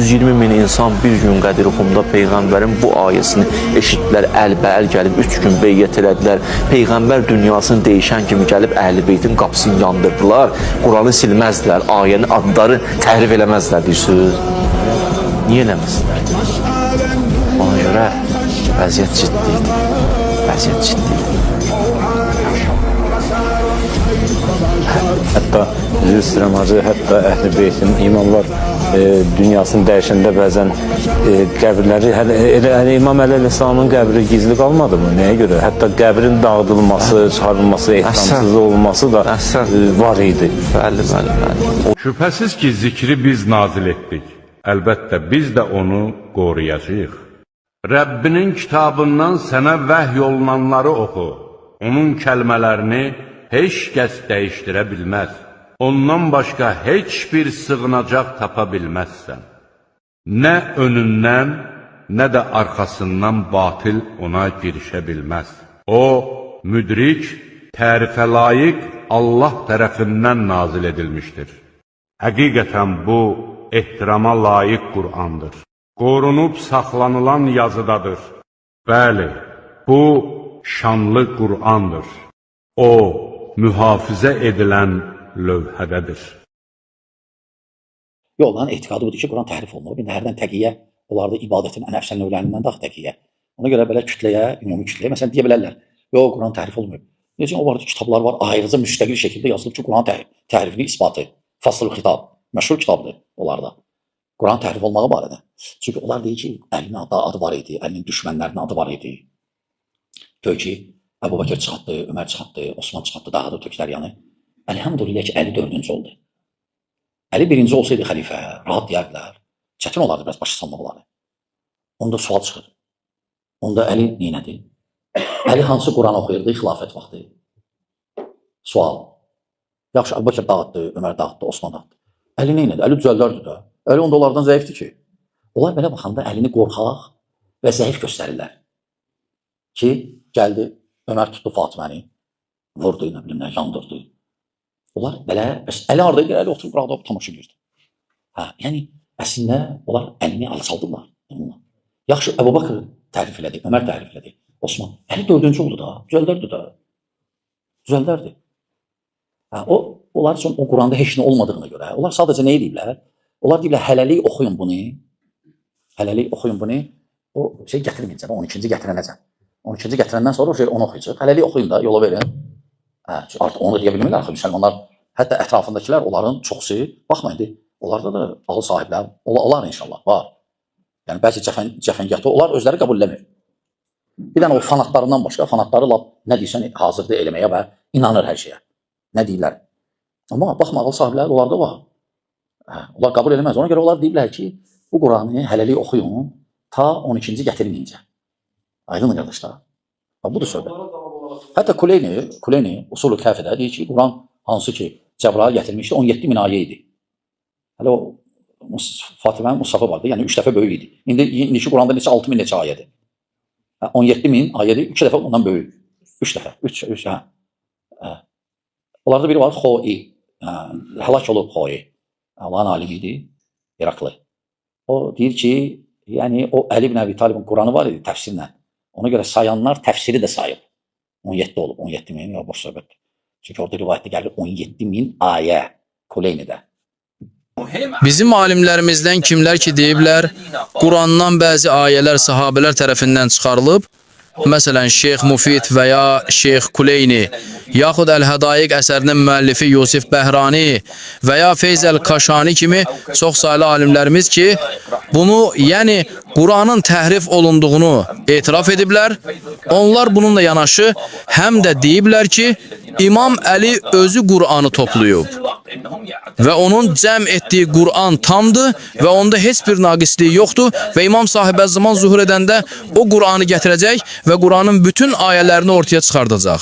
120 min insan bir gün Qədir Xumda Peyğəmbərin bu ayəsini eşitdilər, əlbəəl gəlib 3 gün beyyət elədilər. Peyğəmbər dünyasını değişən kimi gəlib Əhl-i Beytin qapısını yandırdılar. Quranı silməzdilər, ayəni adları təhrif eləməzdilər deyirsiniz. Niyə eləməzdilər? Ona görə vəziyyət ciddidir. Vəziyyət ciddidir. Hətta üzr istəyirəm hacı, hətta Əhl-i Beytin imamlar dünyasını dəyişəndə bəzən qəbirləri, İmam Əli əleyhissalamın qəbri gizli qalmadı mı? Nəyə görə? Hətta qəbrin dağıdılması, çıxarılması, ehtiramsız olması da var idi. Bəli. Şübhəsiz ki, zikri biz nazil etdik. Əlbəttə, biz də onu qoruyacağıq. Rəbbinin kitabından sənə vəhy olunanları oxu. Onun kəlmələrini heç kəs dəyişdirə bilməz. Ondan başqa heç bir sığınacaq tapa bilməzsən. Nə önündən, nə də arxasından batil ona girişə bilməz. O, müdrik, tərifə layiq Allah tərəfindən nazil edilmişdir. Həqiqətən bu, ehtirama layiq Qur'andır. Qorunub saxlanılan yazıdadır. Bəli, bu, şanlı Qur'andır. O, mühafizə edilən lövhədədir. Yoldan etiqadı budur ki, Quran təhrif olunur. Bir də hərdən təqiyyə, onlarda ibadətin ən əfsəl növlərindən də təqiyyə. Ona görə belə kütləyə, ümumi kütləyə, məsələn, deyə bilərlər, yox, Quran təhrif olmuyor. Necə, o barədə kitablar var, ayrıca müstəqil şəkildə yazılıb ki, Quran təhrifli isbatı, Fasl-ı Xitab, məşhur kitabdır onlarda. Quran təhrif olmağı barədə. Çünki onlar deyir ki, Əlinin adı var idi, Əlinin düşmənlərinin adı var idi. Gör ki, Əbu Bəkir çıxartdı, Ömər çıxartdı, Osman çıxartdı, daha da töklər yanı. Elhamdülillah ki, Əli 4-cü oldu. Əli 1-ci olsaydı xəlifə, rahat deyərdilər. Çətin olardı biraz başı salmaq olardı. Onda sual çıxır. Onda Əli neynədi? Əli hansı Quran oxuyurdu xilafət vaxtı? Sual. Yaxşı, Əbu Bəkir dağıtdı, Ömər dağıtdı, Osman dağıtdı. Əli neynədi? Əli düzəllərdi də. Əli onda onlardan zəifdir ki. Onlar belə baxanda Əlini qorxaq və zəif göstərirlər. Ki, gəldi, Ömər tutdu Fatiməni, vurdu, nə bilim nə, yandırdı. Onlar belə, Əli haradaydı, Əli oturub qıraqda tamaşa edirdi. Yəni, əslində, onlar Əlini alçaldılar. Yaxşı, Əbu Bakır tərif elədi, Ömər tərif elədi, Osman. Əli 4-cü oldu da, düzəldərdi də. Düzəldərdi. Onlar üçün o Quranda heç nə olmadığına görə, onlar sadəcə nə ediblər? Onlar deyiblər, hələlik oxuyun bunu. Hələlik oxuyun bunu. O şey gətirməyəcək, 12-ci gətirənəcək. 12-ci gətirəndən sonra o şey onu oxuyacaq. Hələlik oxuyun da, yola verin. Artıq onu deyə bilmirlər axı, müsəlmanlar, hətta ətrafındakilər, onların çoxsu, baxmayın, onlarda da ağıl sahiblər, olar inşallah, var. Yəni, bəzi cəfəngiyatı, onlar özləri qəbul eləmir. Bir dənə o fanatlarından başqa, fanatları nə deyirsən, hazırda eləməyə və inanır hər şeyə. Nə deyirlər? Amma baxma, ağıl sahiblər, onlarda var. Onlar qəbul eləməz. Ona görə onlar deyirlər ki, bu Quranı hələlik oxuyun, ta 12-ci gətirməyincə. Aydın qardaşlar. Budur söhbət. Hətta Kuleyni Usul-u Kəfidə deyir ki, Quran hansı ki Cəbrail gətirmişdi, 17 min ayə idi. Hələ o Fatimənin Musafı vardı, yəni 3 dəfə böyük idi. İndiki Quranda neçə 6 min neçə ayədir. 17 min ayədir, 2 dəfə ondan böyük. 3 dəfə, 3, hə. Onlarda biri var, Xoi, həlak olub Xoi. Allahın alimi idi, Iraklı. O deyir ki, yəni o Əli ibn Əbi Talibin Quranı var idi təfsirlə. Ona görə sayanlar təfsiri də sayıb. 17 olub, 17 min, ya boş söhbətdir. Çünki orada rivayətdə gəlir 17 min ayə Kuleynidə. Bizim alimlərimizdən kimlər ki deyiblər, Qurandan bəzi ayələr sahabələr tərəfindən çıxarılıb, məsələn, Şeyx Mufid və ya Şeyx Kuleyni, yaxud Əl-Hədaiq əsərinin müəllifi Yusif Bəhrani və ya Feyz Əl-Kaşani kimi çox saylı alimlərimiz ki, bunu, yəni Quranın təhrif olunduğunu etiraf ediblər. Onlar bununla yanaşı həm də deyiblər ki, İmam Əli özü Quranı toplayıb və onun cəm etdiyi Quran tamdır və onda heç bir naqisliyi yoxdur və İmam sahibə zaman zuhur edəndə o Quranı gətirəcək və Quranın bütün ayələrini ortaya çıxardacaq.